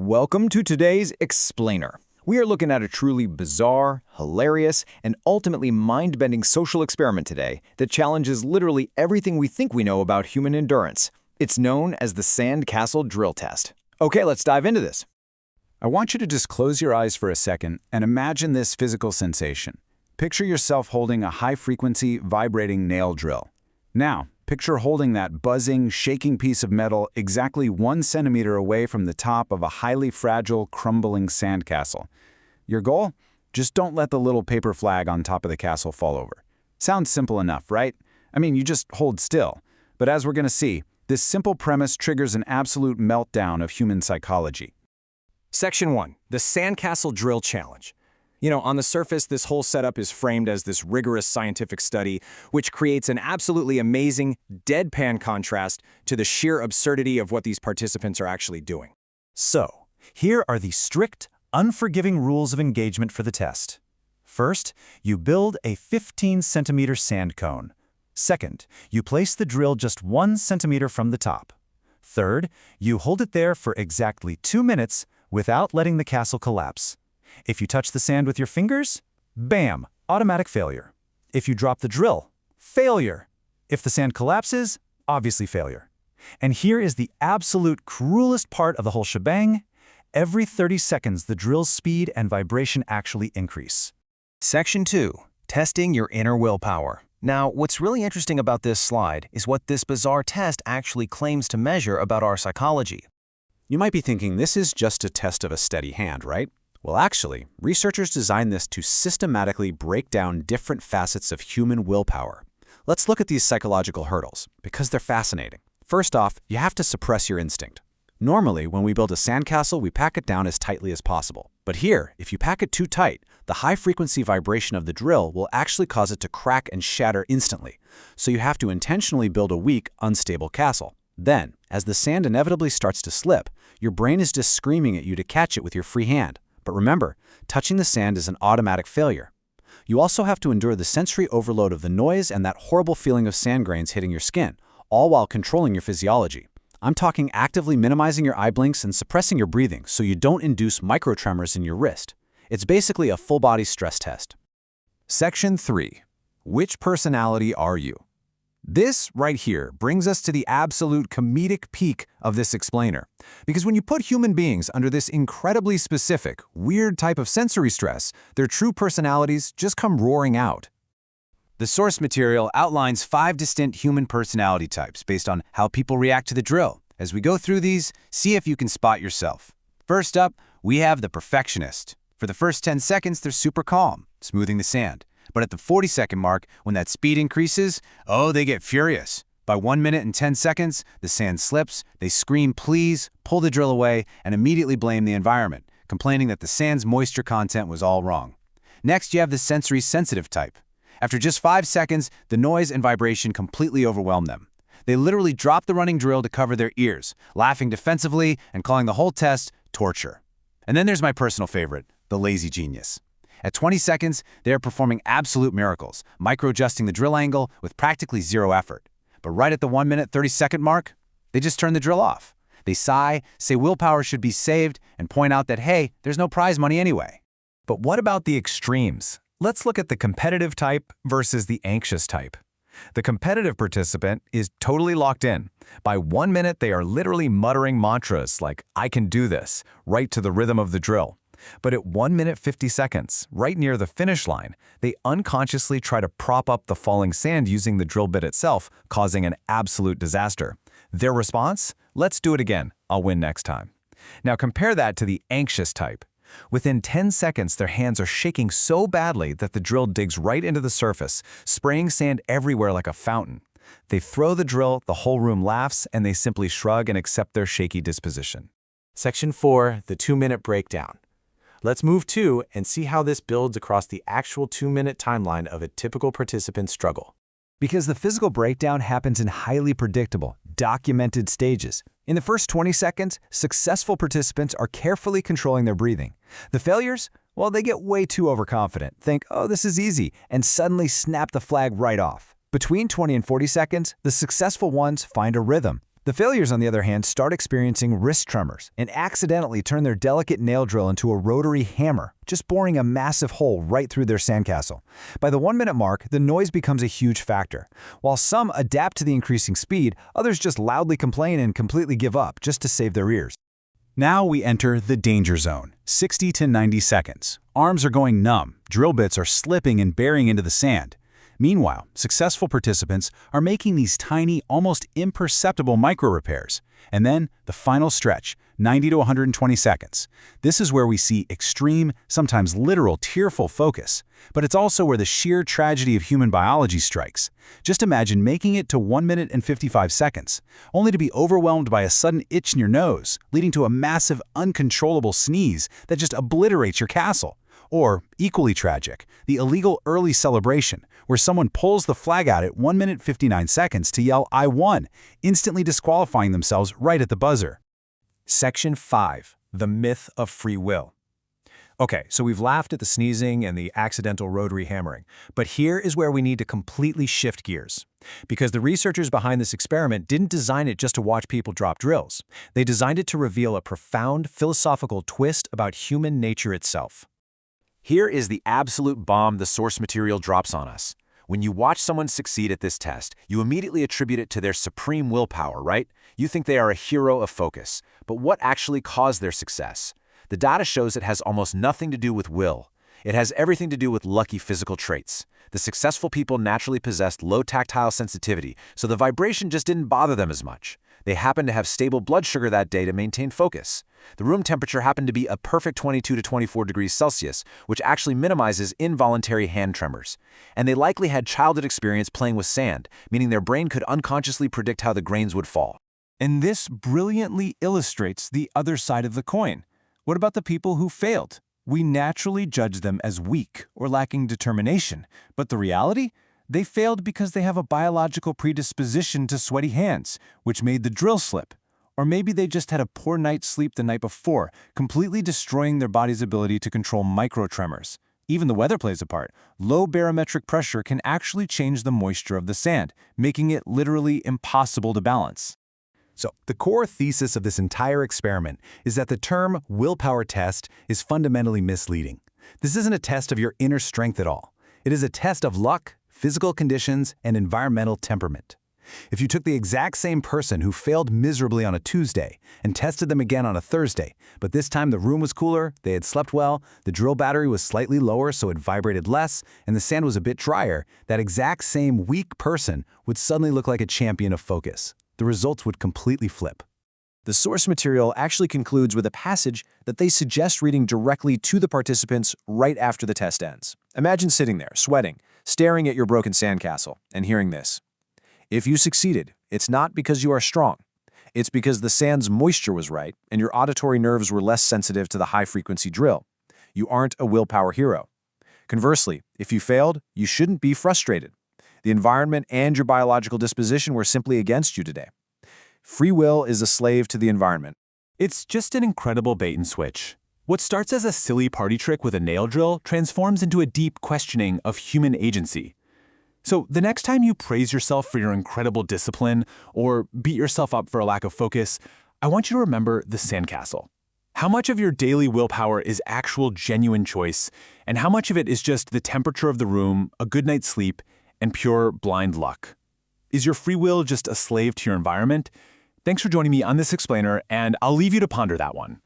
Welcome to today's Explainer. We are looking at a truly bizarre, hilarious, and ultimately mind-bending social experiment today that challenges literally everything we think we know about human endurance. It's known as the Sandcastle Drill Test. Okay, let's dive into this. I want you to just close your eyes for a second and imagine this physical sensation. Picture yourself holding a high-frequency, vibrating nail drill. Now, picture holding that buzzing, shaking piece of metal exactly 1 centimeter away from the top of a highly fragile, crumbling sandcastle. Your goal? Just don't let the little paper flag on top of the castle fall over. Sounds simple enough, right? I mean, you just hold still. But as we're going to see, this simple premise triggers an absolute meltdown of human psychology. Section 1. The Sandcastle Drill Challenge. On the surface, this whole setup is framed as this rigorous scientific study, which creates an absolutely amazing, deadpan contrast to the sheer absurdity of what these participants are actually doing. So, here are the strict, unforgiving rules of engagement for the test. First, you build a 15-centimeter sand cone. Second, you place the drill just 1 centimeter from the top. Third, you hold it there for exactly 2 minutes without letting the castle collapse. If you touch the sand with your fingers, bam, automatic failure. If you drop the drill, failure. If the sand collapses, obviously failure. And here is the absolute cruelest part of the whole shebang. Every 30 seconds, the drill's speed and vibration actually increase. Section 2. Testing your inner willpower. Now, what's really interesting about this slide is what this bizarre test actually claims to measure about our psychology. You might be thinking this is just a test of a steady hand, right? Well, actually, researchers designed this to systematically break down different facets of human willpower. Let's look at these psychological hurdles, because they're fascinating. First off, you have to suppress your instinct. Normally, when we build a sandcastle, we pack it down as tightly as possible. But here, if you pack it too tight, the high-frequency vibration of the drill will actually cause it to crack and shatter instantly. So you have to intentionally build a weak, unstable castle. Then, as the sand inevitably starts to slip, your brain is just screaming at you to catch it with your free hand. But remember, touching the sand is an automatic failure. You also have to endure the sensory overload of the noise and that horrible feeling of sand grains hitting your skin, all while controlling your physiology. I'm talking actively minimizing your eye blinks and suppressing your breathing so you don't induce microtremors in your wrist. It's basically a full-body stress test. Section 3. Which personality are you? This right here brings us to the absolute comedic peak of this explainer. Because when you put human beings under this incredibly specific, weird type of sensory stress, their true personalities just come roaring out. The source material outlines 5 distinct human personality types based on how people react to the drill. As we go through these, see if you can spot yourself. First up, we have the perfectionist. For the first 10 seconds, they're super calm, smoothing the sand. But at the 40-second mark, when that speed increases, they get furious. By 1 minute and 10 seconds, the sand slips, they scream please, pull the drill away, and immediately blame the environment, complaining that the sand's moisture content was all wrong. Next, you have the sensory sensitive type. After just 5 seconds, the noise and vibration completely overwhelm them. They literally drop the running drill to cover their ears, laughing defensively and calling the whole test torture. And then there's my personal favorite, the lazy genius. At 20 seconds, they are performing absolute miracles, micro-adjusting the drill angle with practically zero effort. But right at the 1 minute 30-second mark, they just turn the drill off. They sigh, say willpower should be saved, and point out that, hey, there's no prize money anyway. But what about the extremes? Let's look at the competitive type versus the anxious type. The competitive participant is totally locked in. By 1 minute, they are literally muttering mantras like, I can do this, right to the rhythm of the drill. But at 1 minute 50 seconds, right near the finish line, they unconsciously try to prop up the falling sand using the drill bit itself, causing an absolute disaster. Their response? Let's do it again. I'll win next time. Now compare that to the anxious type. Within 10 seconds, their hands are shaking so badly that the drill digs right into the surface, spraying sand everywhere like a fountain. They throw the drill, the whole room laughs, and they simply shrug and accept their shaky disposition. Section 4. The 2-minute breakdown. Let's move to and see how this builds across the actual 2-minute timeline of a typical participant's struggle. Because the physical breakdown happens in highly predictable, documented stages. In the first 20 seconds, successful participants are carefully controlling their breathing. The failures? Well, they get way too overconfident, think, this is easy, and suddenly snap the flag right off. Between 20 and 40 seconds, the successful ones find a rhythm, The failures, on the other hand, start experiencing wrist tremors and accidentally turn their delicate nail drill into a rotary hammer, just boring a massive hole right through their sandcastle. By the 1-minute mark, the noise becomes a huge factor. While some adapt to the increasing speed, others just loudly complain and completely give up just to save their ears. Now we enter the danger zone, 60 to 90 seconds. Arms are going numb, drill bits are slipping and burying into the sand. Meanwhile, successful participants are making these tiny, almost imperceptible micro-repairs. And then, the final stretch, 90 to 120 seconds. This is where we see extreme, sometimes literal, tearful focus. But it's also where the sheer tragedy of human biology strikes. Just imagine making it to 1 minute and 55 seconds, only to be overwhelmed by a sudden itch in your nose, leading to a massive, uncontrollable sneeze that just obliterates your castle. Or, equally tragic, the illegal early celebration, where someone pulls the flag out at 1 minute 59 seconds to yell, "I won," instantly disqualifying themselves right at the buzzer. Section 5. The myth of free will. Okay, so we've laughed at the sneezing and the accidental rotary hammering, but here is where we need to completely shift gears. Because the researchers behind this experiment didn't design it just to watch people drop drills. They designed it to reveal a profound philosophical twist about human nature itself. Here is the absolute bomb the source material drops on us. When you watch someone succeed at this test, you immediately attribute it to their supreme willpower, right? You think they are a hero of focus. But what actually caused their success? The data shows it has almost nothing to do with will. It has everything to do with lucky physical traits. The successful people naturally possessed low tactile sensitivity, so the vibration just didn't bother them as much. They happened to have stable blood sugar that day to maintain focus. The room temperature happened to be a perfect 22 to 24 degrees Celsius, which actually minimizes involuntary hand tremors. And they likely had childhood experience playing with sand, meaning their brain could unconsciously predict how the grains would fall. And this brilliantly illustrates the other side of the coin. What about the people who failed? We naturally judge them as weak or lacking determination, but the reality? They failed because they have a biological predisposition to sweaty hands, which made the drill slip. Or maybe they just had a poor night's sleep the night before, completely destroying their body's ability to control microtremors. Even the weather plays a part. Low barometric pressure can actually change the moisture of the sand, making it literally impossible to balance. So, the core thesis of this entire experiment is that the term willpower test is fundamentally misleading. This isn't a test of your inner strength at all. It is a test of luck, physical conditions, and environmental temperament. If you took the exact same person who failed miserably on a Tuesday and tested them again on a Thursday, but this time the room was cooler, they had slept well, the drill battery was slightly lower so it vibrated less, and the sand was a bit drier, that exact same weak person would suddenly look like a champion of focus. The results would completely flip. The source material actually concludes with a passage that they suggest reading directly to the participants right after the test ends. Imagine sitting there, sweating, staring at your broken sandcastle, and hearing this. If you succeeded, it's not because you are strong. It's because the sand's moisture was right and your auditory nerves were less sensitive to the high-frequency drill. You aren't a willpower hero. Conversely, if you failed, you shouldn't be frustrated. The environment and your biological disposition were simply against you today. Free will is a slave to the environment. It's just an incredible bait and switch. What starts as a silly party trick with a nail drill transforms into a deep questioning of human agency. So the next time you praise yourself for your incredible discipline or beat yourself up for a lack of focus, I want you to remember the sandcastle. How much of your daily willpower is actual genuine choice, and how much of it is just the temperature of the room, a good night's sleep, and pure blind luck? Is your free will just a slave to your environment? Thanks for joining me on this explainer, and I'll leave you to ponder that one.